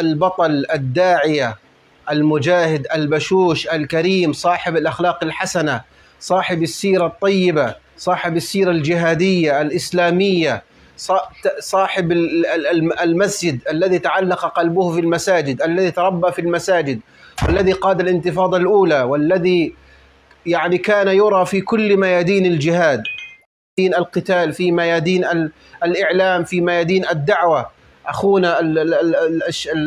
البطل الداعية المجاهد البشوش الكريم، صاحب الأخلاق الحسنة، صاحب السيرة الطيبة، صاحب السيرة الجهادية الإسلامية، صاحب المسجد الذي تعلق قلبه في المساجد، الذي تربى في المساجد، والذي قاد الانتفاضة الأولى، والذي يعني كان يرى في كل ميادين الجهاد، في القتال، في ميادين الإعلام، في ميادين الدعوة. أخونا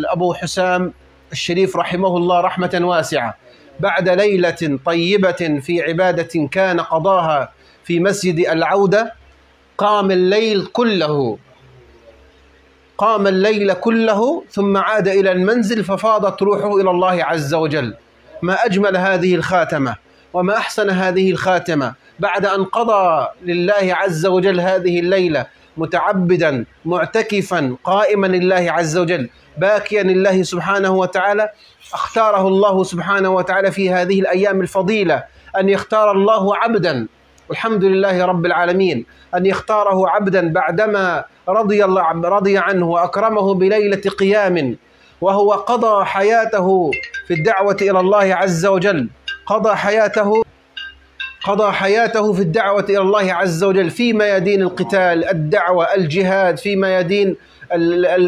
أبو حسام الشريف رحمه الله رحمة واسعة، بعد ليلة طيبة في عبادة كان قضاها في مسجد العودة، قام الليل كله ثم عاد إلى المنزل ففاضت روحه إلى الله عز وجل. ما أجمل هذه الخاتمة وما أحسن هذه الخاتمة، بعد أن قضى لله عز وجل هذه الليلة متعبدا معتكفا قائما لله عز وجل باكيا لله سبحانه وتعالى. اختاره الله سبحانه وتعالى في هذه الأيام الفضيلة أن يختار الله عبدا، والحمد لله رب العالمين، أن يختاره عبدا بعدما رضي عنه وأكرمه بليلة قيام، وهو قضى حياته في الدعوة إلى الله عز وجل، قضى حياته في الدعوة إلى الله عز وجل في ميادين القتال، الدعوة، الجهاد، في ميادين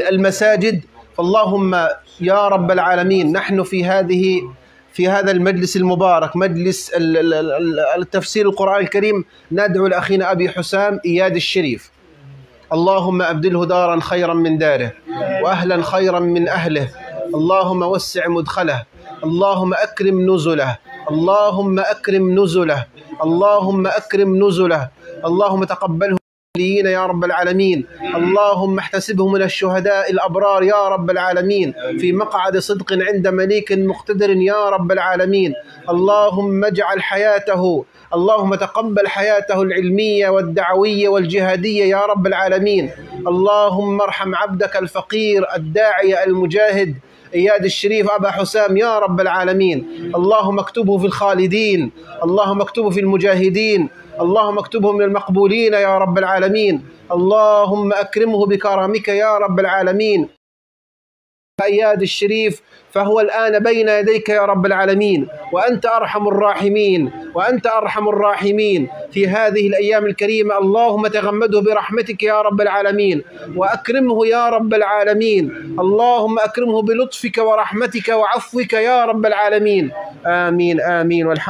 المساجد. فاللهم يا رب العالمين، نحن في هذا المجلس المبارك، مجلس التفسير القرآن الكريم، ندعو لأخينا أبي حسام إياد الشريف، اللهم أبدله دارا خيرا من داره وأهلا خيرا من أهله، اللهم وسع مدخله، اللهم أكرم نزله، اللهم أكرم نزله، اللهم أكرم نزله، اللهم تقبله يا رب العالمين، اللهم احتسبه من الشهداء الأبرار يا رب العالمين، في مقعد صدق عند مليك مقتدر يا رب العالمين. اللهم اجعل حياته، اللهم تقبل حياته العلمية والدعوية والجهادية يا رب العالمين. اللهم ارحم عبدك الفقير الداعية المجاهد إياد الشريف أبا حسام يا رب العالمين. اللهم اكتبه في الخالدين، اللهم اكتبه في المجاهدين، اللهم اكتبه من المقبولين يا رب العالمين. اللهم أكرمه بكرمك يا رب العالمين. إياد الشريف فهو الآن بين يديك يا رب العالمين، وأنت أرحم الراحمين، وأنت أرحم الراحمين في هذه الأيام الكريمة. اللهم تغمده برحمتك يا رب العالمين، وأكرمه يا رب العالمين، اللهم أكرمه بلطفك ورحمتك وعفوك يا رب العالمين. آمين آمين والحمد